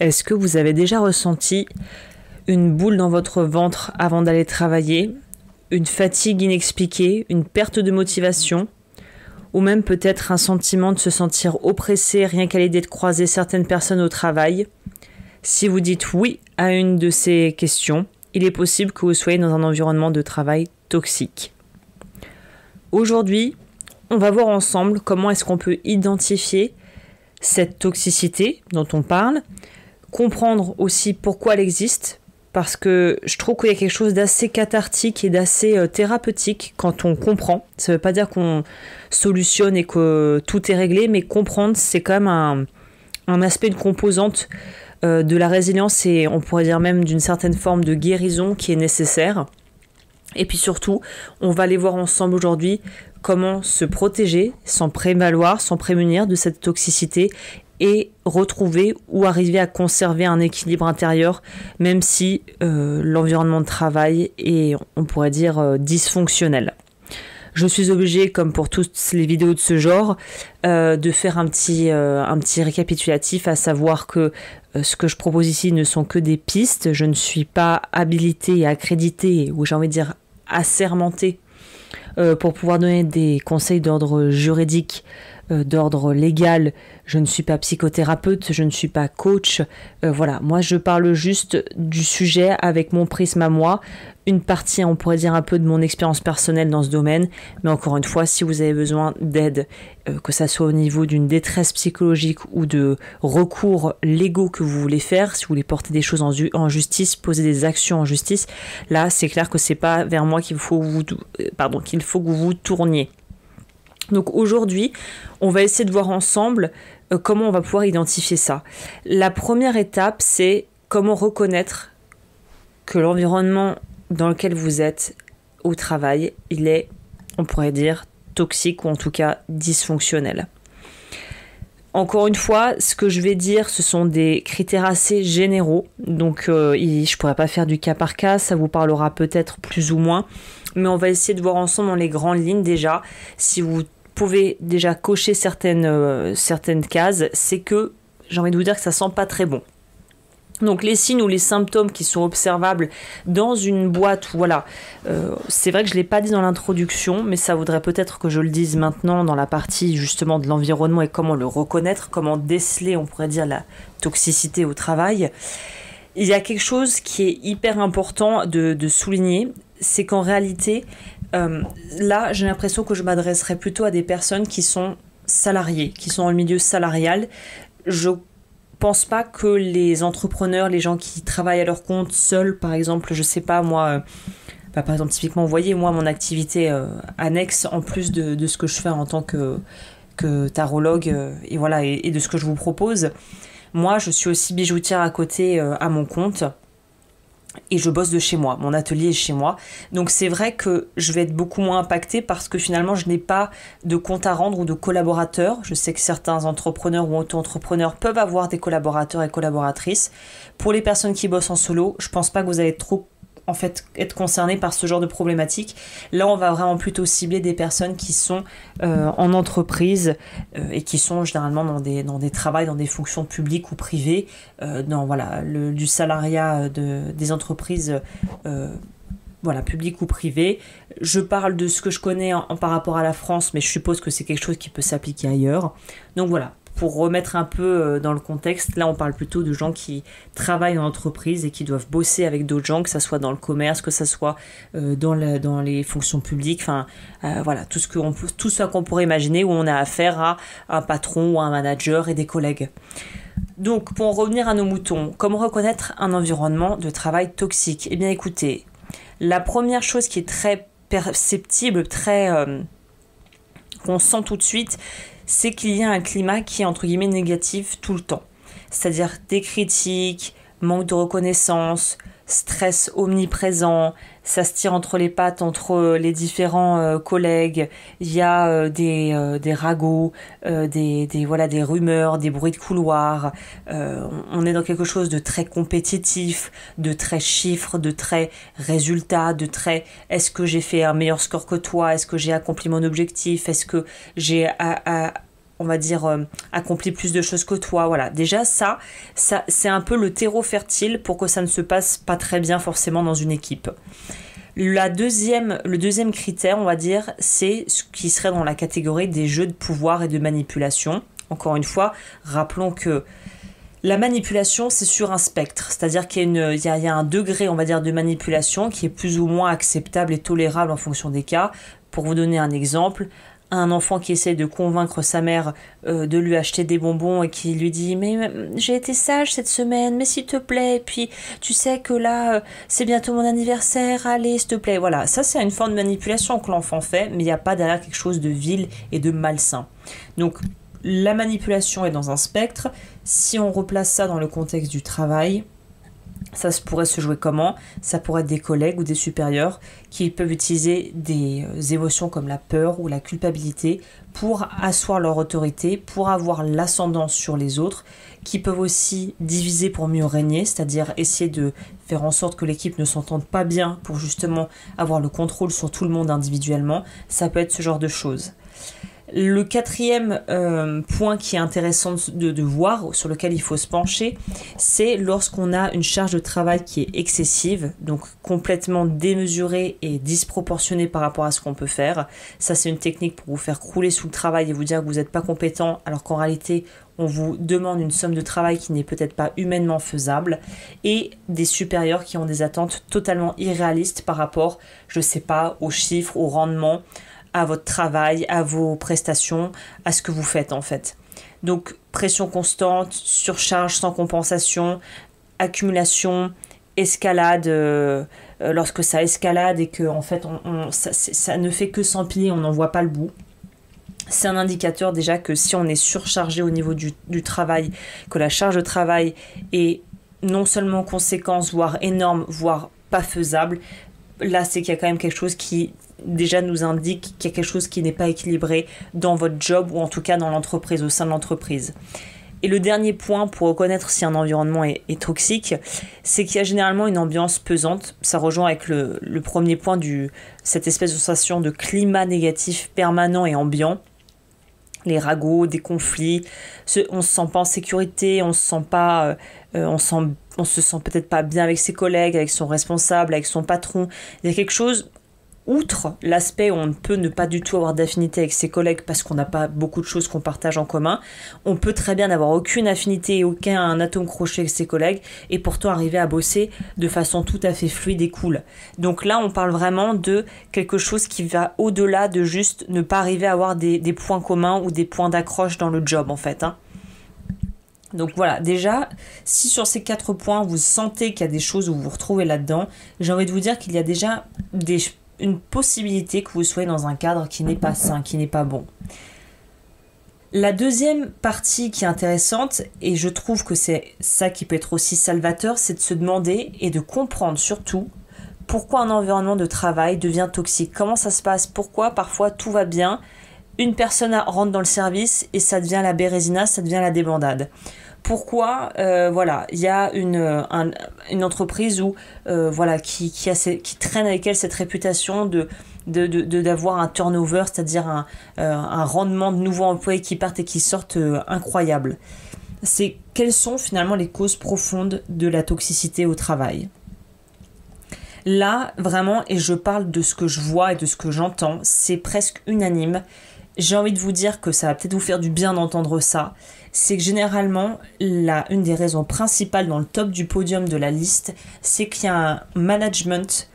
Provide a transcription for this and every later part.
Est-ce que vous avez déjà ressenti une boule dans votre ventre avant d'aller travailler, une fatigue inexpliquée, une perte de motivation, ou même peut-être un sentiment de se sentir oppressé rien qu'à l'idée de croiser certaines personnes au travail? Si vous dites oui à une de ces questions, il est possible que vous soyez dans un environnement de travail toxique. Aujourd'hui, on va voir ensemble comment est-ce qu'on peut identifier cette toxicité dont on parle, comprendre aussi pourquoi elle existe, parce que je trouve qu'il y a quelque chose d'assez cathartique et d'assez thérapeutique quand on comprend. Ça ne veut pas dire qu'on solutionne et que tout est réglé, mais comprendre, c'est quand même un aspect, une composante de la résilience et on pourrait dire même d'une certaine forme de guérison qui est nécessaire. Et puis surtout, on va aller voir ensemble aujourd'hui comment se protéger, s'en prévaloir, s'en prémunir de cette toxicité et retrouver ou arriver à conserver un équilibre intérieur, même si l'environnement de travail est, on pourrait dire, dysfonctionnel. Je suis obligée, comme pour toutes les vidéos de ce genre, de faire un petit récapitulatif, à savoir que ce que je propose ici ne sont que des pistes. Je ne suis pas habilitée et accréditée, ou j'ai envie de dire assermentée, pour pouvoir donner des conseils d'ordre juridique, d'ordre légal. Je ne suis pas psychothérapeute, je ne suis pas coach. Voilà, moi je parle juste du sujet avec mon prisme à moi, une partie, on pourrait dire un peu de mon expérience personnelle dans ce domaine, mais encore une fois, si vous avez besoin d'aide, que ça soit au niveau d'une détresse psychologique ou de recours légaux que vous voulez faire, si vous voulez porter des choses en justice, poser des actions en justice, là c'est clair que c'est pas vers moi qu'il faut que vous vous tourniez. Donc aujourd'hui, on va essayer de voir ensemble comment on va pouvoir identifier ça. La première étape, c'est comment reconnaître que l'environnement dans lequel vous êtes au travail, il est, on pourrait dire, toxique ou en tout cas dysfonctionnel. Encore une fois, ce que je vais dire, ce sont des critères assez généraux, donc je ne pourrais pas faire du cas par cas, ça vous parlera peut-être plus ou moins, mais on va essayer de voir ensemble dans les grandes lignes déjà. Si vous pouvez déjà cocher certaines cases, c'est que j'ai envie de vous dire que ça sent pas très bon. Donc les signes ou les symptômes qui sont observables dans une boîte, voilà, c'est vrai que je ne l'ai pas dit dans l'introduction, mais ça voudrait peut-être que je le dise maintenant dans la partie justement de l'environnement et comment le reconnaître, comment déceler, on pourrait dire, la toxicité au travail. Il y a quelque chose qui est hyper important de souligner, c'est qu'en réalité, là j'ai l'impression que je m'adresserai plutôt à des personnes qui sont salariées, qui sont dans le milieu salarial. Je pense pas que les entrepreneurs, les gens qui travaillent à leur compte seuls, par exemple, je sais pas moi, par exemple typiquement, vous voyez, moi mon activité annexe en plus de ce que je fais en tant que tarologue et voilà et de ce que je vous propose. Moi je suis aussi bijoutière à côté à mon compte. Et je bosse de chez moi, mon atelier est chez moi. Donc c'est vrai que je vais être beaucoup moins impactée parce que finalement je n'ai pas de compte à rendre ou de collaborateurs. Je sais que certains entrepreneurs ou auto-entrepreneurs peuvent avoir des collaborateurs et collaboratrices. Pour les personnes qui bossent en solo, je pense pas que vous allez trop être concernés par ce genre de problématique. Là, on va vraiment plutôt cibler des personnes qui sont en entreprise et qui sont généralement dans des travails, dans des fonctions publiques ou privées, dans du salariat des entreprises publiques ou privées. Je parle de ce que je connais par rapport à la France, mais je suppose que c'est quelque chose qui peut s'appliquer ailleurs. Donc voilà. Pour remettre un peu dans le contexte, là on parle plutôt de gens qui travaillent en entreprise et qui doivent bosser avec d'autres gens, que ça soit dans le commerce, que ça soit dans les fonctions publiques, tout ce qu'on pourrait imaginer où on a affaire à un patron ou à un manager et des collègues. Donc pour en revenir à nos moutons, comment reconnaître un environnement de travail toxique ? Eh bien écoutez, la première chose qui est très perceptible, qu'on sent tout de suite, c'est qu'il y a un climat qui est entre guillemets négatif tout le temps. C'est-à-dire des critiques, manque de reconnaissance, stress omniprésent, ça se tire entre les pattes entre les différents collègues, il y a des ragots, des rumeurs, des bruits de couloir, on est dans quelque chose de très compétitif, de très chiffre, de très résultat, de très est-ce que j'ai fait un meilleur score que toi, est-ce que j'ai accompli mon objectif, est-ce que j'ai on va dire, accompli plus de choses que toi. Voilà, déjà ça c'est un peu le terreau fertile pour que ça ne se passe pas très bien forcément dans une équipe. Le deuxième critère, on va dire, c'est ce qui serait dans la catégorie des jeux de pouvoir et de manipulation. Encore une fois, rappelons que la manipulation, c'est sur un spectre, c'est-à-dire qu'il y a un degré, on va dire, de manipulation qui est plus ou moins acceptable et tolérable en fonction des cas. Pour vous donner un exemple, un enfant qui essaie de convaincre sa mère de lui acheter des bonbons et qui lui dit « Mais j'ai été sage cette semaine, mais s'il te plaît, et puis tu sais que là, c'est bientôt mon anniversaire, allez, s'il te plaît. » Voilà, ça c'est une forme de manipulation que l'enfant fait, mais il n'y a pas derrière quelque chose de vil et de malsain. Donc, la manipulation est dans un spectre. Si on replace ça dans le contexte du travail, ça pourrait se jouer comment ? Ça pourrait être des collègues ou des supérieurs qui peuvent utiliser des émotions comme la peur ou la culpabilité pour asseoir leur autorité, pour avoir l'ascendance sur les autres, qui peuvent aussi diviser pour mieux régner, c'est-à-dire essayer de faire en sorte que l'équipe ne s'entende pas bien pour justement avoir le contrôle sur tout le monde individuellement. Ça peut être ce genre de choses. Le quatrième point qui est intéressant de voir, sur lequel il faut se pencher, c'est lorsqu'on a une charge de travail qui est excessive, donc complètement démesurée et disproportionnée par rapport à ce qu'on peut faire. Ça, c'est une technique pour vous faire crouler sous le travail et vous dire que vous n'êtes pas compétent, alors qu'en réalité, on vous demande une somme de travail qui n'est peut-être pas humainement faisable, et des supérieurs qui ont des attentes totalement irréalistes par rapport, je sais pas, aux chiffres, au rendement, à votre travail, à vos prestations, à ce que vous faites en fait. Donc pression constante, surcharge sans compensation, accumulation, escalade, lorsque ça escalade et que en fait ça ne fait que s'empiler, on n'en voit pas le bout. C'est un indicateur déjà que si on est surchargé au niveau du travail, que la charge de travail est non seulement conséquence, voire énorme, voire pas faisable, là c'est qu'il y a quand même quelque chose qui déjà nous indique qu'il y a quelque chose qui n'est pas équilibré dans votre job ou en tout cas dans l'entreprise, au sein de l'entreprise. Et le dernier point pour reconnaître si un environnement est toxique, c'est qu'il y a généralement une ambiance pesante. Ça rejoint avec le premier point cette espèce de sensation de climat négatif permanent et ambiant. Les ragots, des conflits, on se sent pas en sécurité, on se sent peut-être pas bien avec ses collègues, avec son responsable, avec son patron. Il y a quelque chose, outre l'aspect où on ne peut ne pas du tout avoir d'affinité avec ses collègues parce qu'on n'a pas beaucoup de choses qu'on partage en commun, on peut très bien n'avoir aucune affinité et aucun atome croché avec ses collègues et pourtant arriver à bosser de façon tout à fait fluide et cool. Donc là, on parle vraiment de quelque chose qui va au-delà de juste ne pas arriver à avoir des points communs ou des points d'accroche dans le job en fait. Donc voilà, déjà, si sur ces 4 points, vous sentez qu'il y a des choses où vous vous retrouvez là-dedans, j'ai envie de vous dire qu'il y a déjà une possibilité que vous soyez dans un cadre qui n'est pas sain, qui n'est pas bon. La deuxième partie qui est intéressante, et je trouve que c'est ça qui peut être aussi salvateur, c'est de se demander et de comprendre surtout pourquoi un environnement de travail devient toxique. Comment ça se passe ? Pourquoi parfois tout va bien, une personne rentre dans le service et ça devient la bérésina, ça devient la débandade. Pourquoi il y a une entreprise où qui traîne avec elle cette réputation d'avoir un turnover, c'est-à-dire un rendement de nouveaux employés qui partent et qui sortent incroyable. C'est quelles sont finalement les causes profondes de la toxicité au travail. Là, vraiment, et je parle de ce que je vois et de ce que j'entends, c'est presque unanime. J'ai envie de vous dire que ça va peut-être vous faire du bien d'entendre ça. C'est que généralement, une des raisons principales dans le top du podium de la liste, c'est qu'il y a un management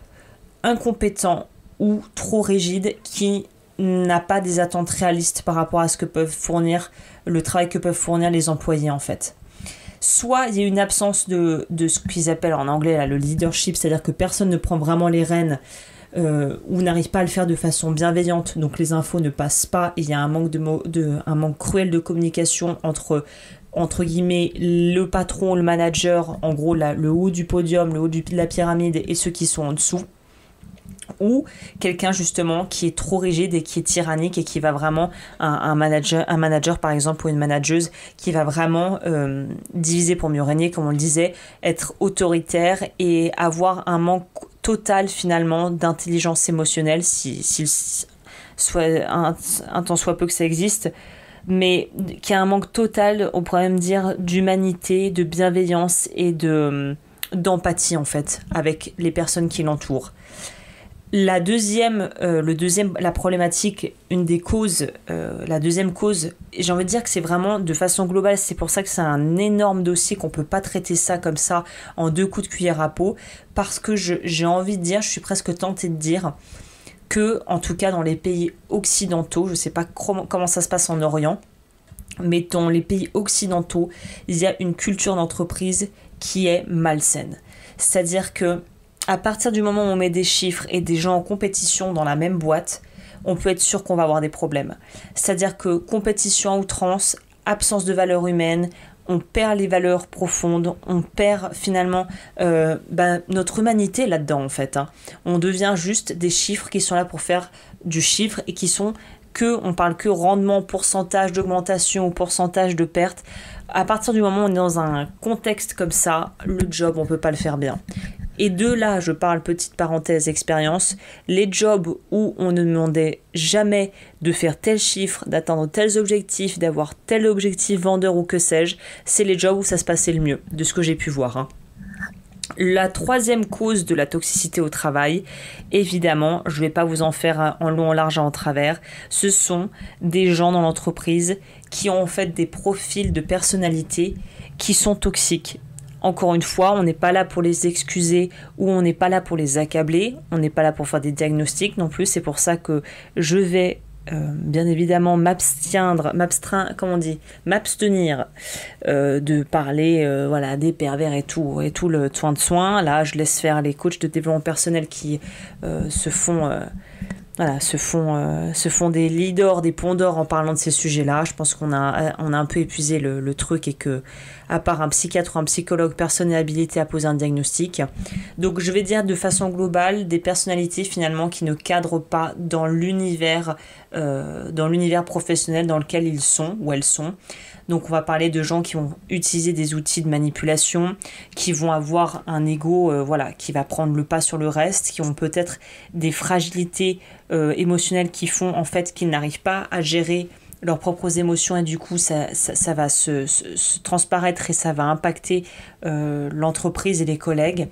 incompétent ou trop rigide qui n'a pas des attentes réalistes par rapport à ce que peuvent fournir, le travail que peuvent fournir les employés en fait. Soit il y a une absence de ce qu'ils appellent en anglais là, le leadership, c'est-à-dire que personne ne prend vraiment les rênes ou n'arrive pas à le faire de façon bienveillante, donc les infos ne passent pas, et il y a un manque un manque cruel de communication entre guillemets le patron, le manager, en gros le haut du podium, le haut de la pyramide et ceux qui sont en dessous, ou quelqu'un justement qui est trop rigide et qui est tyrannique et qui va vraiment un manager par exemple ou une manageuse qui va vraiment diviser pour mieux régner, comme on le disait, être autoritaire et avoir un manque total finalement d'intelligence émotionnelle, si soit un tant soit peu que ça existe. mais qui a un manque total, on pourrait même dire, d'humanité, de bienveillance et d'empathie en fait avec les personnes qui l'entourent. La problématique, une des causes, la deuxième cause, j'ai envie de dire que c'est vraiment de façon globale, c'est pour ça que c'est un énorme dossier, qu'on peut pas traiter ça comme ça en 2 coups de cuillère à peau, parce que j'ai envie de dire, je suis presque tentée de dire que, en tout cas dans les pays occidentaux, je sais pas comment ça se passe en Orient, mais dans les pays occidentaux, il y a une culture d'entreprise qui est malsaine. C'est-à-dire que à partir du moment où on met des chiffres et des gens en compétition dans la même boîte, on peut être sûr qu'on va avoir des problèmes. C'est-à-dire que compétition à outrance, absence de valeurs humaines, on perd les valeurs profondes, on perd finalement notre humanité là-dedans en fait. On devient juste des chiffres qui sont là pour faire du chiffre et qui sont on parle que rendement, pourcentage d'augmentation ou pourcentage de perte. À partir du moment où on est dans un contexte comme ça, le job, on peut pas le faire bien. Et de là, je parle, petite parenthèse, expérience, les jobs où on ne demandait jamais de faire tel chiffre, d'atteindre tels objectifs, d'avoir tel objectif vendeur ou que sais-je, c'est les jobs où ça se passait le mieux, de ce que j'ai pu voir. La troisième cause de la toxicité au travail, évidemment, je ne vais pas vous en faire en long, en large, en travers, ce sont des gens dans l'entreprise qui ont en fait des profils de personnalité qui sont toxiques. Encore une fois, on n'est pas là pour les excuser ou on n'est pas là pour les accabler, on n'est pas là pour faire des diagnostics non plus, c'est pour ça que je vais bien évidemment m'abstenir de parler des pervers et tout le soin. Là, je laisse faire les coachs de développement personnel qui se font des leaders, des ponts d'or en parlant de ces sujets-là. Je pense qu'on a un peu épuisé le truc et que, à part un psychiatre ou un psychologue, personne n'est habilité à poser un diagnostic. Donc je vais dire de façon globale des personnalités finalement qui ne cadrent pas dans l'univers professionnel dans lequel ils sont ou elles sont. Donc on va parler de gens qui vont utiliser des outils de manipulation, qui vont avoir un ego qui va prendre le pas sur le reste, qui ont peut-être des fragilités émotionnelles qui font en fait qu'ils n'arrivent pas à gérer leurs propres émotions et du coup ça va se transparaître et ça va impacter l'entreprise et les collègues.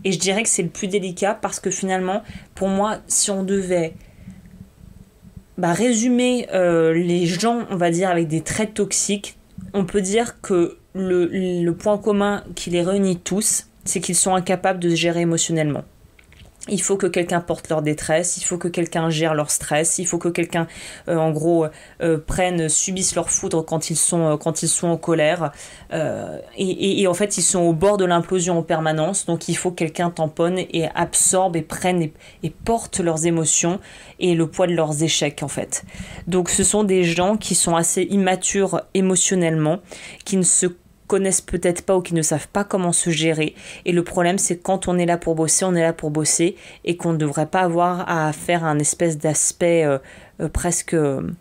Et je dirais que c'est le plus délicat parce que finalement, pour moi, si on devait résumer les gens, on va dire, avec des traits toxiques, on peut dire que le point commun qui les réunit tous, c'est qu'ils sont incapables de se gérer émotionnellement. Il faut que quelqu'un porte leur détresse, il faut que quelqu'un gère leur stress, il faut que quelqu'un, subisse leur foudre quand ils sont en colère. Et en fait, ils sont au bord de l'implosion en permanence. Donc, il faut que quelqu'un tamponne et absorbe et prenne et porte leurs émotions et le poids de leurs échecs, en fait. Donc, ce sont des gens qui sont assez immatures émotionnellement, qui ne se connaissent peut-être pas ou qui ne savent pas comment se gérer. Et le problème, c'est que quand on est là pour bosser et qu'on ne devrait pas avoir à faire un espèce d'aspect presque de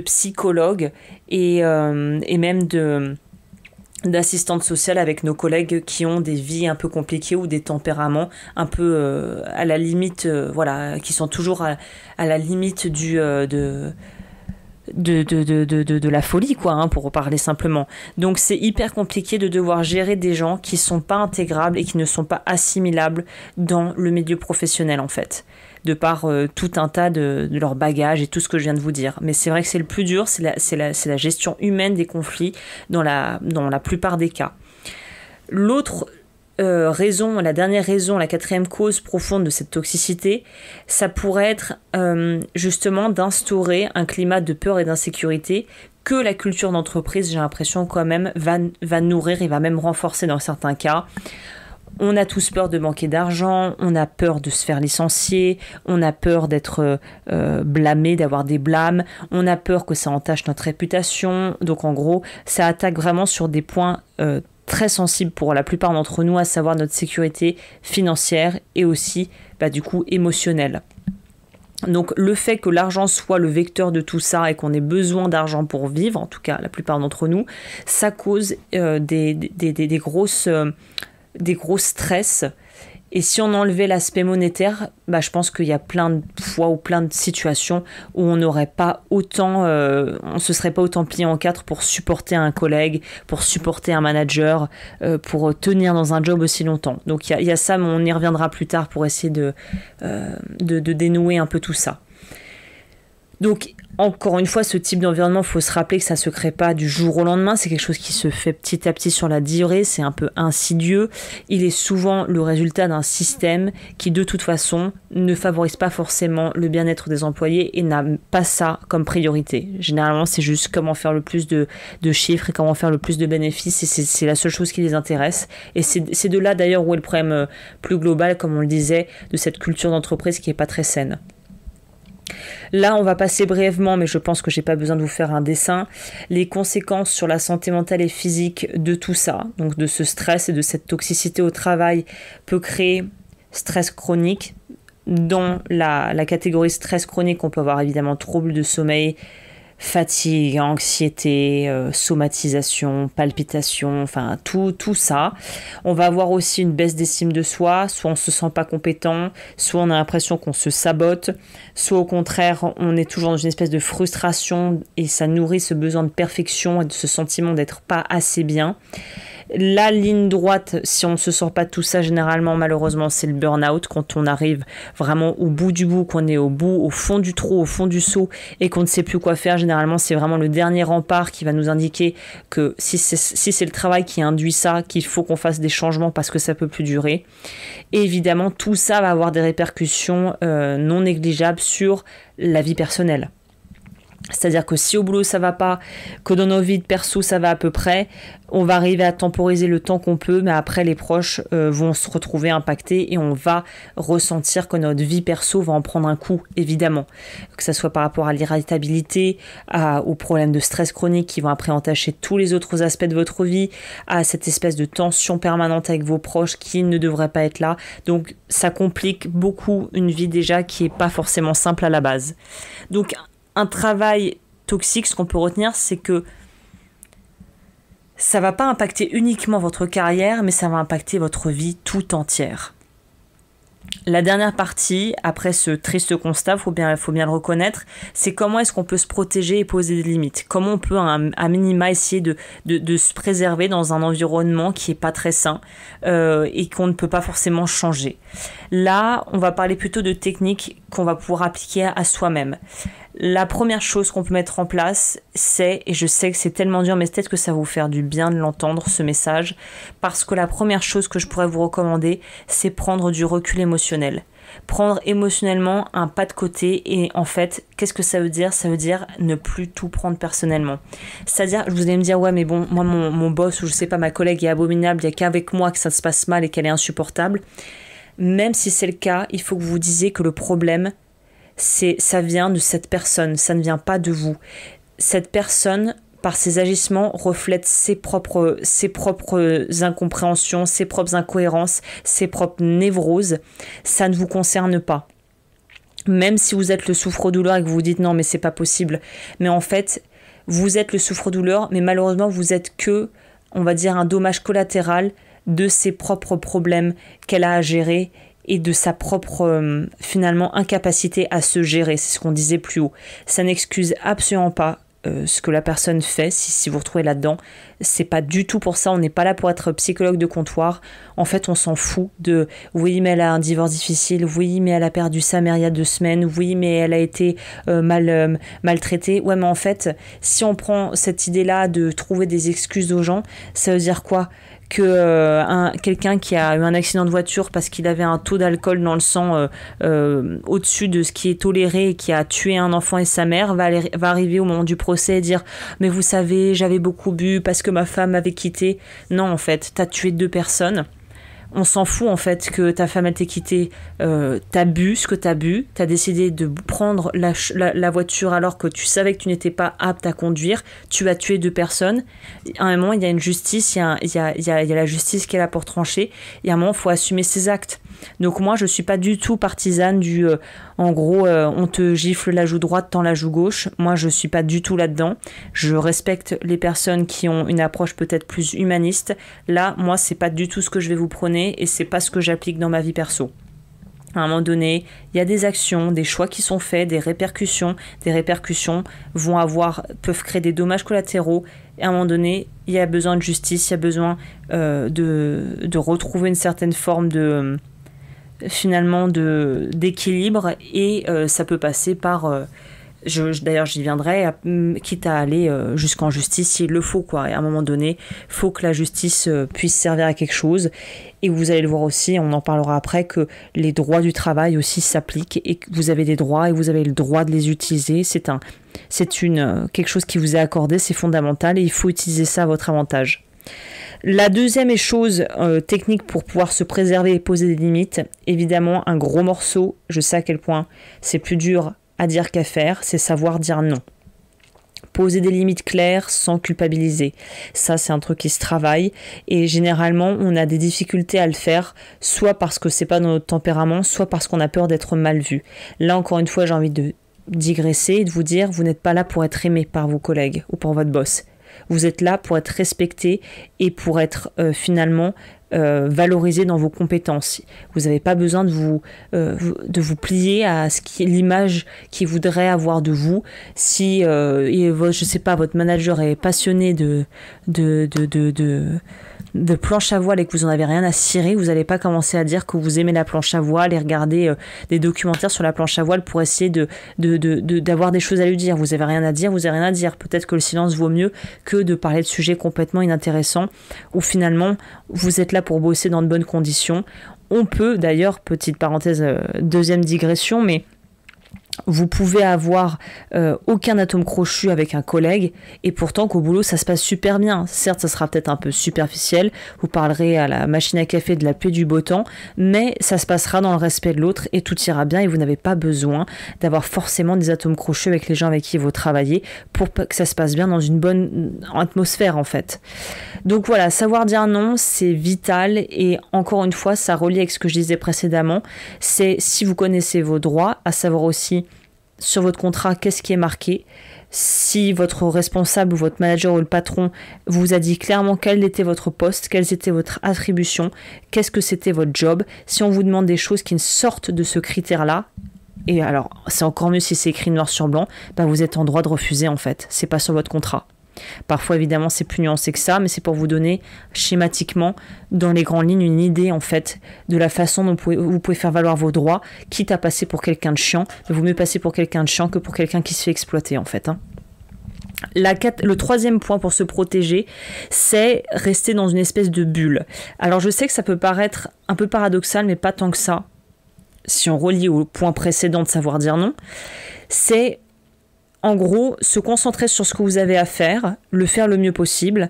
psychologue et même d'assistante sociale avec nos collègues qui ont des vies un peu compliquées ou des tempéraments un peu à la limite, qui sont toujours à la limite de la folie, pour parler simplement. Donc c'est hyper compliqué de devoir gérer des gens qui sont pas intégrables et qui ne sont pas assimilables dans le milieu professionnel en fait, de par tout un tas de leur bagage et tout ce que je viens de vous dire. Mais c'est vrai que c'est le plus dur, c'est la gestion humaine des conflits dans la plupart des cas. L'autre raison, la dernière raison, la quatrième cause profonde de cette toxicité, ça pourrait être justement d'instaurer un climat de peur et d'insécurité que la culture d'entreprise, j'ai l'impression quand même, va nourrir et va même renforcer dans certains cas. On a tous peur de manquer d'argent, on a peur de se faire licencier, on a peur d'être blâmé, d'avoir des blâmes, on a peur que ça entache notre réputation. Donc en gros, ça attaque vraiment sur des points très sensible pour la plupart d'entre nous, à savoir notre sécurité financière et aussi du coup émotionnelle. Donc le fait que l'argent soit le vecteur de tout ça et qu'on ait besoin d'argent pour vivre, en tout cas la plupart d'entre nous, ça cause des gros stress Et si on enlevait l'aspect monétaire, je pense qu'il y a plein de fois ou plein de situations où on n'aurait pas autant, on se serait pas autant plié en quatre pour supporter un collègue, pour supporter un manager, pour tenir dans un job aussi longtemps. Donc il y a ça, mais on y reviendra plus tard pour essayer de dénouer un peu tout ça. Donc, encore une fois, ce type d'environnement, il faut se rappeler que ça ne se crée pas du jour au lendemain. C'est quelque chose qui se fait petit à petit sur la durée. C'est un peu insidieux. Il est souvent le résultat d'un système qui, de toute façon, ne favorise pas forcément le bien-être des employés et n'a pas ça comme priorité. Généralement, c'est juste comment faire le plus de chiffres et comment faire le plus de bénéfices. Et c'est la seule chose qui les intéresse. Et c'est de là, d'ailleurs, où est le problème plus global, comme on le disait, de cette culture d'entreprise qui n'est pas très saine. Là, on va passer brièvement, mais je pense que j'ai pas besoin de vous faire un dessin, les conséquences sur la santé mentale et physique de tout ça, donc de ce stress et de cette toxicité au travail peut créer stress chronique. Dans la catégorie stress chronique, on peut avoir évidemment troubles de sommeil, fatigue, anxiété, somatisation, palpitations, enfin tout ça. On va avoir aussi une baisse d'estime de soi, soit on se sent pas compétent, soit on a l'impression qu'on se sabote, soit au contraire on est toujours dans une espèce de frustration et ça nourrit ce besoin de perfection et de ce sentiment d'être pas assez bien. La ligne droite, si on ne se sort pas de tout ça, généralement, malheureusement, c'est le burn-out, quand on arrive vraiment au bout du bout, qu'on est au fond du trou, au fond du seau, et qu'on ne sait plus quoi faire. Généralement, c'est vraiment le dernier rempart qui va nous indiquer que si c'est le travail qui induit ça, qu'il faut qu'on fasse des changements parce que ça peut plus durer. Et évidemment, tout ça va avoir des répercussions non négligeables sur la vie personnelle. C'est-à-dire que si au boulot ça va pas, que dans nos vies de perso ça va à peu près, on va arriver à temporiser le temps qu'on peut, mais après les proches vont se retrouver impactés et on va ressentir que notre vie perso va en prendre un coup, évidemment. Que ça soit par rapport à l'irritabilité, aux problèmes de stress chronique qui vont après entacher tous les autres aspects de votre vie, à cette espèce de tension permanente avec vos proches qui ne devraient pas être là. Donc ça complique beaucoup une vie déjà qui est pas forcément simple à la base. Donc un travail toxique, ce qu'on peut retenir, c'est que ça va pas impacter uniquement votre carrière, mais ça va impacter votre vie tout entière. La dernière partie, après ce triste constat, faut bien le reconnaître, c'est comment est-ce qu'on peut se protéger et poser des limites. Comment on peut à minima essayer de se préserver dans un environnement qui est pas très sain et qu'on ne peut pas forcément changer. Là, on va parler plutôt de techniques qu'on va pouvoir appliquer à soi-même. La première chose qu'on peut mettre en place, c'est, et je sais que c'est tellement dur, mais peut-être que ça va vous faire du bien de l'entendre, ce message, parce que la première chose que je pourrais vous recommander, c'est prendre du recul émotionnel. Prendre émotionnellement un pas de côté et en fait, qu'est-ce que ça veut dire ? Ça veut dire ne plus tout prendre personnellement. C'est-à-dire, vous allez me dire, ouais mais bon, moi mon boss ou je sais pas, ma collègue est abominable, il n'y a qu'avec moi que ça se passe mal et qu'elle est insupportable. Même si c'est le cas, il faut que vous vous disiez que le problème, ça vient de cette personne, ça ne vient pas de vous. Cette personne, par ses agissements, reflète ses propres incompréhensions, ses propres incohérences, ses propres névroses. Ça ne vous concerne pas. Même si vous êtes le souffre-douleur et que vous vous dites non mais c'est pas possible, mais en fait vous êtes le souffre-douleur, mais malheureusement vous êtes que, on va dire, un dommage collatéral de ses propres problèmes qu'elle a à gérer et de sa propre, finalement, incapacité à se gérer. C'est ce qu'on disait plus haut. Ça n'excuse absolument pas ce que la personne fait, si vous retrouvez là-dedans. C'est pas du tout pour ça, on n'est pas là pour être psychologue de comptoir. En fait, on s'en fout de « oui, mais elle a un divorce difficile, oui, mais elle a perdu sa mère il y a 2 semaines, oui, mais elle a été maltraitée ». Ouais, mais en fait, si on prend cette idée-là de trouver des excuses aux gens, ça veut dire quoi ? Que quelqu'un qui a eu un accident de voiture parce qu'il avait un taux d'alcool dans le sang au-dessus de ce qui est toléré et qui a tué un enfant et sa mère va arriver au moment du procès et dire « mais vous savez, j'avais beaucoup bu parce que ma femme m'avait quitté ». Non, en fait, t'as tué 2 personnes. On s'en fout en fait que ta femme t'ait quitté, t'as bu ce que t'as bu, t'as décidé de prendre la voiture alors que tu savais que tu n'étais pas apte à conduire, tu as tué 2 personnes. À un moment, il y a une justice, il y a la justice qui est là pour trancher, et à un moment, il faut assumer ses actes. Donc moi, je suis pas du tout partisane du en gros, on te gifle la joue droite, tends la joue gauche. Moi, je suis pas du tout là-dedans. Je respecte les personnes qui ont une approche peut-être plus humaniste. Là, moi, c'est pas du tout ce que je vais vous prôner et c'est pas ce que j'applique dans ma vie perso. À un moment donné, il y a des actions, des choix qui sont faits, des répercussions. Des répercussions peuvent créer des dommages collatéraux. Et à un moment donné, il y a besoin de justice, il y a besoin de retrouver une certaine forme d'équilibre. Et ça peut passer par... d'ailleurs, j'y viendrai, quitte à aller jusqu'en justice s'il le faut, quoi. Et à un moment donné, il faut que la justice puisse servir à quelque chose. Et vous allez le voir aussi, on en parlera après, que les droits du travail aussi s'appliquent et que vous avez des droits et vous avez le droit de les utiliser. C'est quelque chose qui vous est accordé, c'est fondamental et il faut utiliser ça à votre avantage. La deuxième chose technique pour pouvoir se préserver et poser des limites, évidemment, un gros morceau, je sais à quel point c'est plus dur à dire qu'à faire, c'est savoir dire non. Poser des limites claires sans culpabiliser. Ça, c'est un truc qui se travaille et généralement, on a des difficultés à le faire, soit parce que c'est pas dans notre tempérament, soit parce qu'on a peur d'être mal vu. Là, encore une fois, j'ai envie de digresser et de vous dire, vous n'êtes pas là pour être aimé par vos collègues ou par votre boss. Vous êtes là pour être respecté et pour être finalement valorisé dans vos compétences. Vous n'avez pas besoin de vous plier à l'image qu'il voudrait avoir de vous. Si je sais pas, votre manager est passionné de planche à voile et que vous en avez rien à cirer, vous n'allez pas commencer à dire que vous aimez la planche à voile et regarder des documentaires sur la planche à voile pour essayer d'avoir des choses à lui dire. Vous n'avez rien à dire, vous n'avez rien à dire. Peut-être que le silence vaut mieux que de parler de sujets complètement inintéressants où finalement vous êtes là pour bosser dans de bonnes conditions. On peut d'ailleurs, petite parenthèse, deuxième digression, mais vous pouvez avoir aucun atome crochu avec un collègue et pourtant qu'au boulot ça se passe super bien. Certes, ça sera peut-être un peu superficiel, vous parlerez à la machine à café de la pluie du beau temps, mais ça se passera dans le respect de l'autre et tout ira bien et vous n'avez pas besoin d'avoir forcément des atomes crochus avec les gens avec qui vous travaillez pour que ça se passe bien dans une bonne atmosphère en fait. Donc voilà, savoir dire non, c'est vital et encore une fois, ça relie avec ce que je disais précédemment, c'est si vous connaissez vos droits, à savoir aussi sur votre contrat, qu'est-ce qui est marqué. Si votre responsable ou votre manager ou le patron vous a dit clairement quel était votre poste, quelles étaient votre attribution, qu'est-ce que c'était votre job. Si on vous demande des choses qui sortent de ce critère-là, et alors c'est encore mieux si c'est écrit noir sur blanc, vous êtes en droit de refuser en fait. C'est pas sur votre contrat. Parfois évidemment c'est plus nuancé que ça, mais c'est pour vous donner schématiquement dans les grandes lignes une idée en fait de la façon dont vous pouvez faire valoir vos droits, quitte à passer pour quelqu'un de chiant. Il vaut mieux passer pour quelqu'un de chiant que pour quelqu'un qui se fait exploiter en fait. Le troisième point pour se protéger, c'est rester dans une espèce de bulle. Alors je sais que ça peut paraître un peu paradoxal, mais pas tant que ça. Si on relie au point précédent de savoir dire non, c'est en gros, se concentrer sur ce que vous avez à faire, le faire le mieux possible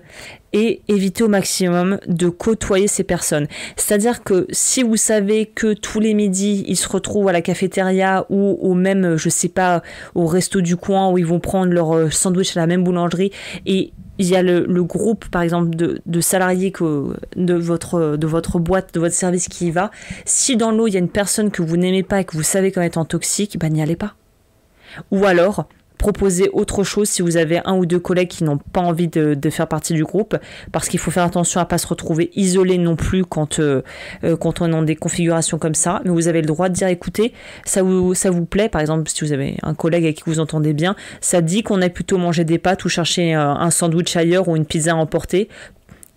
et éviter au maximum de côtoyer ces personnes. C'est-à-dire que si vous savez que tous les midis, ils se retrouvent à la cafétéria ou au même, je sais pas, au resto du coin où ils vont prendre leur sandwich à la même boulangerie et il y a le groupe, par exemple, de salariés de votre boîte, de votre service qui y va. Si dans l'eau, il y a une personne que vous n'aimez pas et que vous savez comme étant toxique, n'y allez pas. Ou alors, proposer autre chose si vous avez un ou deux collègues qui n'ont pas envie de faire partie du groupe, parce qu'il faut faire attention à ne pas se retrouver isolé non plus quand on est dans des configurations comme ça, mais vous avez le droit de dire écoutez, ça vous plaît, par exemple si vous avez un collègue avec qui vous entendez bien, ça dit qu'on aille plutôt manger des pâtes ou chercher un sandwich ailleurs ou une pizza à emporter,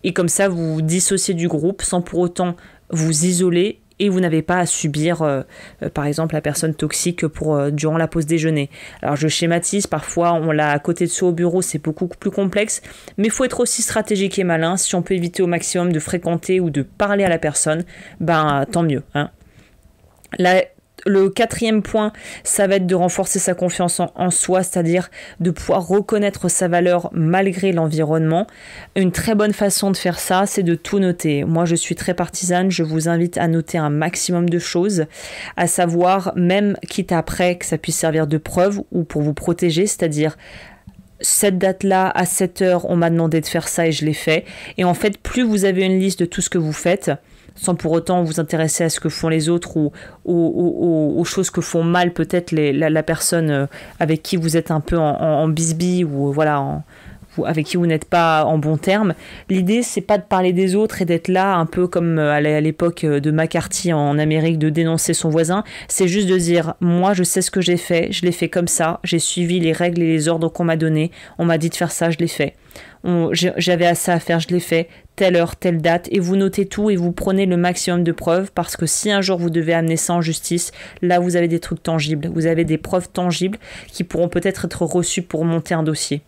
et comme ça vous vous dissociez du groupe sans pour autant vous isoler et vous n'avez pas à subir, par exemple, la personne toxique durant la pause déjeuner. Alors, je schématise, parfois, on l'a à côté de soi au bureau, c'est beaucoup plus complexe, mais il faut être aussi stratégique et malin. Si on peut éviter au maximum de fréquenter ou de parler à la personne, tant mieux. Le quatrième point, ça va être de renforcer sa confiance en soi, c'est-à-dire de pouvoir reconnaître sa valeur malgré l'environnement. Une très bonne façon de faire ça, c'est de tout noter. Moi, je suis très partisane, je vous invite à noter un maximum de choses, à savoir, même quitte après que ça puisse servir de preuve ou pour vous protéger, c'est-à-dire cette date-là, à 7 heures, on m'a demandé de faire ça et je l'ai fait. Et en fait, plus vous avez une liste de tout ce que vous faites, sans pour autant vous intéresser à ce que font les autres ou aux choses que font mal peut-être la personne avec qui vous êtes un peu en bisbille ou voilà, avec qui vous n'êtes pas en bon terme. L'idée, c'est pas de parler des autres et d'être là un peu comme à l'époque de McCarthy en Amérique, de dénoncer son voisin. C'est juste de dire, moi je sais ce que j'ai fait, je l'ai fait comme ça, j'ai suivi les règles et les ordres qu'on m'a donnés, on m'a dit de faire ça, je l'ai fait. J'avais ça à faire, je l'ai fait, telle heure, telle date, et vous notez tout et vous prenez le maximum de preuves, parce que si un jour vous devez amener ça en justice, là vous avez des trucs tangibles, vous avez des preuves tangibles qui pourront peut-être être reçues pour monter un dossier.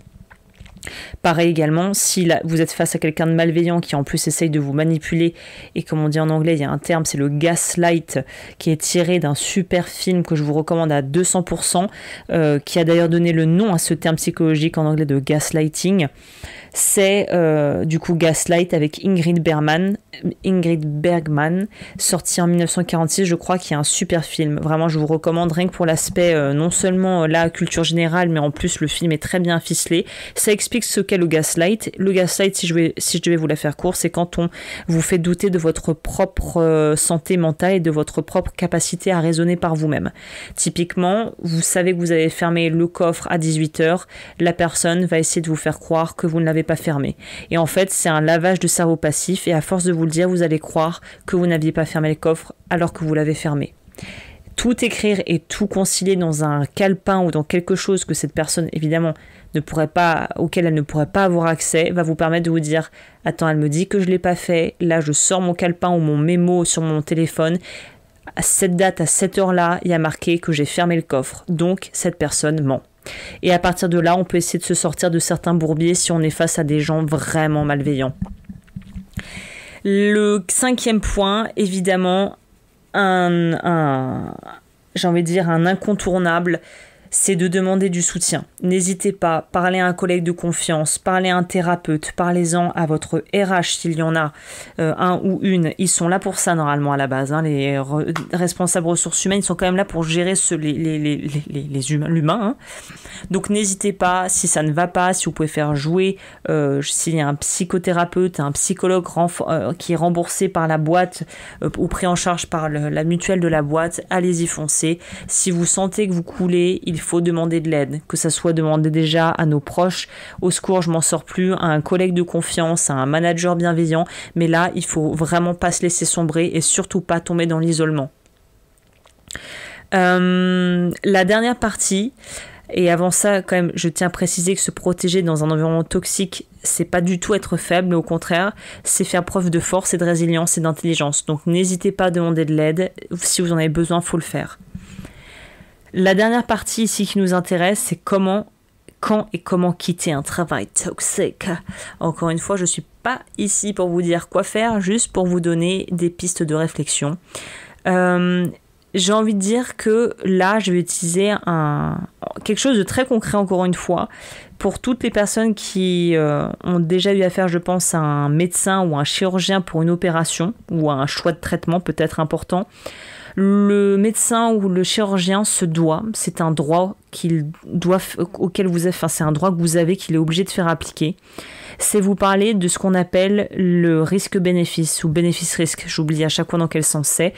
Pareil également, si vous êtes face à quelqu'un de malveillant qui en plus essaye de vous manipuler, et comme on dit en anglais, il y a un terme, c'est le gaslight, qui est tiré d'un super film que je vous recommande à 200%, qui a d'ailleurs donné le nom à ce terme psychologique en anglais de gaslighting. C'est du coup Gaslight avec Ingrid Bergman, sorti en 1946, je crois, qui est un super film. Vraiment, je vous recommande, rien que pour l'aspect non seulement la culture générale, mais en plus le film est très bien ficelé. Ça explique ce qu'est le gaslight. Le gaslight, si je devais vous la faire court, c'est quand on vous fait douter de votre propre santé mentale et de votre propre capacité à raisonner par vous-même. Typiquement, vous savez que vous avez fermé le coffre à 18h, la personne va essayer de vous faire croire que vous ne l'avez pas fermé. Et en fait, c'est un lavage de cerveau passif, et à force de vous le dire, vous allez croire que vous n'aviez pas fermé le coffre alors que vous l'avez fermé. Tout écrire et tout concilier dans un calepin ou dans quelque chose que cette personne, évidemment, auquel elle ne pourrait pas avoir accès, va vous permettre de vous dire « Attends, elle me dit que je ne l'ai pas fait, là je sors mon calepin ou mon mémo sur mon téléphone, à cette date, à cette heure-là, il y a marqué que j'ai fermé le coffre, donc cette personne ment. » Et à partir de là, on peut essayer de se sortir de certains bourbiers si on est face à des gens vraiment malveillants. Le 5e point, évidemment, j'ai envie de dire un incontournable, c'est de demander du soutien. N'hésitez pas, parlez à un collègue de confiance, parlez à un thérapeute, parlez-en à votre RH s'il y en a un ou une. Ils sont là pour ça normalement à la base. Les responsables ressources humaines, ils sont quand même là pour gérer l'humain. Donc n'hésitez pas, si ça ne va pas, si vous pouvez faire jouer, s'il y a un psychothérapeute, un psychologue qui est remboursé par la boîte ou pris en charge par la mutuelle de la boîte, allez-y foncez. Si vous sentez que vous coulez, il faut demander de l'aide, que ça soit demander déjà à nos proches, au secours je m'en sors plus, à un collègue de confiance, à un manager bienveillant, mais là il faut vraiment pas se laisser sombrer et surtout pas tomber dans l'isolement. La dernière partie, et avant ça quand même je tiens à préciser que se protéger dans un environnement toxique, c'est pas du tout être faible, mais au contraire c'est faire preuve de force et de résilience et d'intelligence. Donc n'hésitez pas à demander de l'aide, si vous en avez besoin, faut le faire. La dernière partie ici qui nous intéresse, c'est quand et comment quitter un travail toxique. Encore une fois, je ne suis pas ici pour vous dire quoi faire, juste pour vous donner des pistes de réflexion. J'ai envie de dire que là, je vais utiliser quelque chose de très concret, encore une fois, pour toutes les personnes qui ont déjà eu affaire, je pense, à un médecin ou un chirurgien pour une opération ou à un choix de traitement peut-être important. Le médecin ou le chirurgien c'est un droit c'est un droit que vous avez, qu'il est obligé de faire appliquer. C'est vous parler de ce qu'on appelle le risque-bénéfice ou bénéfice-risque. J'oublie à chaque fois dans quel sens c'est.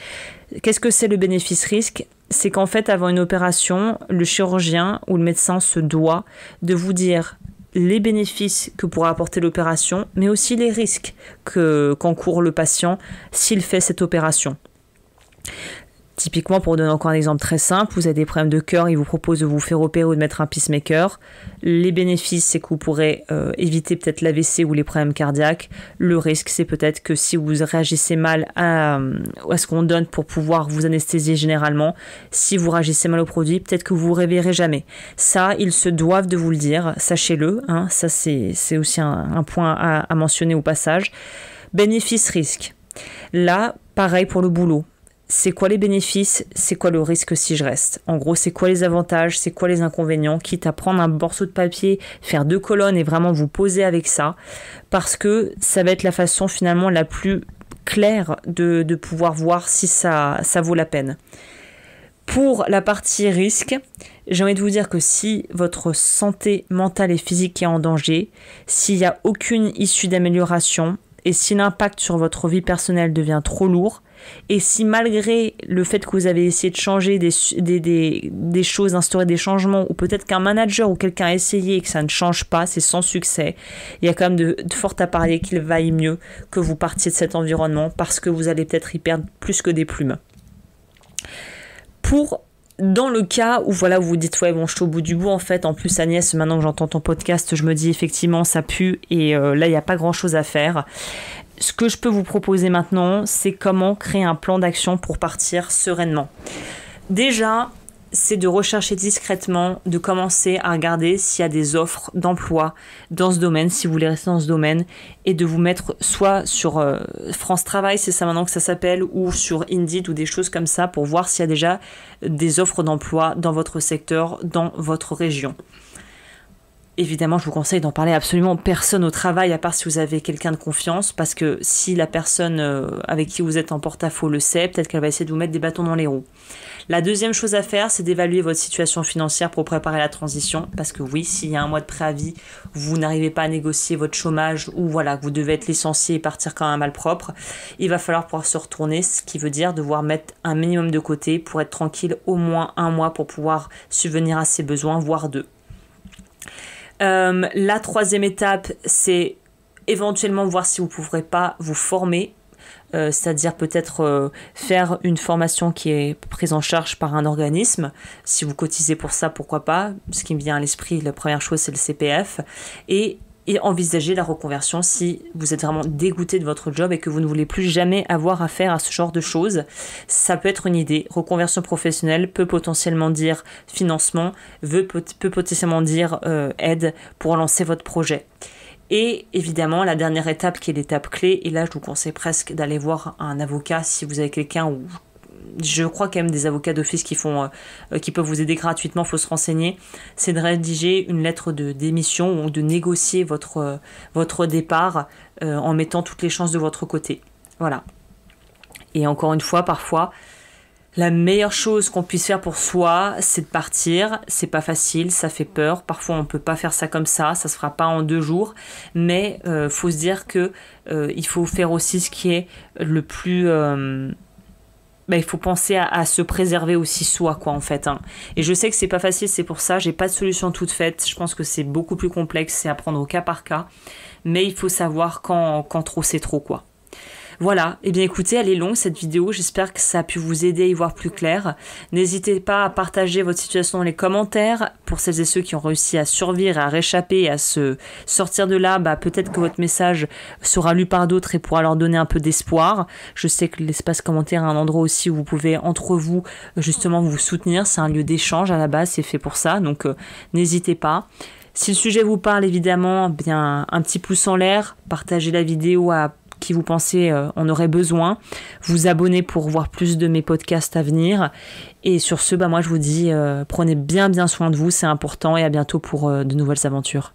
Qu'est-ce que c'est le bénéfice-risque ? C'est qu'en fait, avant une opération, le chirurgien ou le médecin se doit de vous dire les bénéfices que pourra apporter l'opération, mais aussi les risques qu'encourt le patient s'il fait cette opération. Typiquement, pour donner encore un exemple très simple, vous avez des problèmes de cœur, il vous propose de vous faire opérer ou de mettre un pacemaker. Les bénéfices, c'est que vous pourrez éviter peut-être l'AVC ou les problèmes cardiaques. Le risque, c'est peut-être que si vous réagissez mal à ce qu'on donne pour pouvoir vous anesthésier généralement, si vous réagissez mal au produit, peut-être que vous vous réveillerez jamais. Ça, ils se doivent de vous le dire, sachez-le. Ça, c'est aussi un point à mentionner au passage. Bénéfice-risque. Là, pareil pour le boulot. C'est quoi les bénéfices, c'est quoi le risque si je reste. En gros, c'est quoi les avantages, c'est quoi les inconvénients, quitte à prendre un morceau de papier, faire 2 colonnes et vraiment vous poser avec ça, parce que ça va être la façon finalement la plus claire de pouvoir voir si ça vaut la peine. Pour la partie risque, j'ai envie de vous dire que si votre santé mentale et physique est en danger, s'il n'y a aucune issue d'amélioration, et si l'impact sur votre vie personnelle devient trop lourd, et si malgré le fait que vous avez essayé de changer des choses, d'instaurer des changements, ou peut-être qu'un manager ou quelqu'un a essayé et que ça ne change pas, c'est sans succès, il y a quand même de fort à parier qu'il vaille mieux que vous partiez de cet environnement parce que vous allez peut-être y perdre plus que des plumes. Dans le cas où vous vous dites ouais bon je suis au bout du bout en fait, en plus Agnès, maintenant que j'entends ton podcast, je me dis effectivement ça pue et là il n'y a pas grand chose à faire. Ce que je peux vous proposer maintenant, c'est comment créer un plan d'action pour partir sereinement. Déjà, c'est de rechercher discrètement, de commencer à regarder s'il y a des offres d'emploi dans ce domaine, si vous voulez rester dans ce domaine, et de vous mettre soit sur France Travail, c'est ça maintenant que ça s'appelle, ou sur Indeed ou des choses comme ça pour voir s'il y a déjà des offres d'emploi dans votre secteur, dans votre région. Évidemment, je vous conseille d'en parler à absolument personne au travail, à part si vous avez quelqu'un de confiance, parce que si la personne avec qui vous êtes en porte-à-faux le sait, peut-être qu'elle va essayer de vous mettre des bâtons dans les roues. La deuxième chose à faire, c'est d'évaluer votre situation financière pour préparer la transition, parce que oui, s'il y a un mois de préavis, vous n'arrivez pas à négocier votre chômage, ou que vous devez être licencié et partir quand même à malpropre, il va falloir pouvoir se retourner, ce qui veut dire devoir mettre un minimum de côté pour être tranquille au moins un mois pour pouvoir subvenir à ses besoins, voire 2. La troisième étape, c'est éventuellement voir si vous ne pourrez pas vous former, c'est-à-dire peut-être faire une formation qui est prise en charge par un organisme. Si vous cotisez pour ça, pourquoi pas. Ce qui me vient à l'esprit, la première chose, c'est le CPF. Et envisager la reconversion si vous êtes vraiment dégoûté de votre job et que vous ne voulez plus jamais avoir affaire à ce genre de choses. Ça peut être une idée. Reconversion professionnelle peut potentiellement dire financement, peut potentiellement dire aide pour lancer votre projet. Et évidemment, la dernière étape qui est l'étape clé, et là je vous conseille presque d'aller voir un avocat si vous avez quelqu'un ou... Je crois quand même des avocats d'office qui peuvent vous aider gratuitement, il faut se renseigner. C'est de rédiger une lettre de démission ou de négocier votre départ en mettant toutes les chances de votre côté. Voilà. Et encore une fois, parfois, la meilleure chose qu'on puisse faire pour soi, c'est de partir. C'est pas facile, ça fait peur. Parfois, on peut pas faire ça comme ça se fera pas en 2 jours. Mais faut se dire que il faut faire aussi ce qui est le plus... il faut penser à se préserver aussi soi, en fait. Et je sais que c'est pas facile, c'est pour ça, j'ai pas de solution toute faite. Je pense que c'est beaucoup plus complexe, c'est à prendre au cas par cas. Mais il faut savoir quand trop c'est trop, Voilà, eh bien écoutez, elle est longue cette vidéo, j'espère que ça a pu vous aider à y voir plus clair. N'hésitez pas à partager votre situation dans les commentaires. Pour celles et ceux qui ont réussi à survivre, à réchapper, à se sortir de là, peut-être que votre message sera lu par d'autres et pourra leur donner un peu d'espoir. Je sais que l'espace commentaire est un endroit aussi où vous pouvez entre vous justement vous soutenir, c'est un lieu d'échange à la base, c'est fait pour ça, donc n'hésitez pas. Si le sujet vous parle évidemment, bien un petit pouce en l'air, partagez la vidéo à qui vous pensez en aurait besoin, vous abonner pour voir plus de mes podcasts à venir. Et sur ce, moi je vous dis, prenez bien soin de vous, c'est important, et à bientôt pour de nouvelles aventures.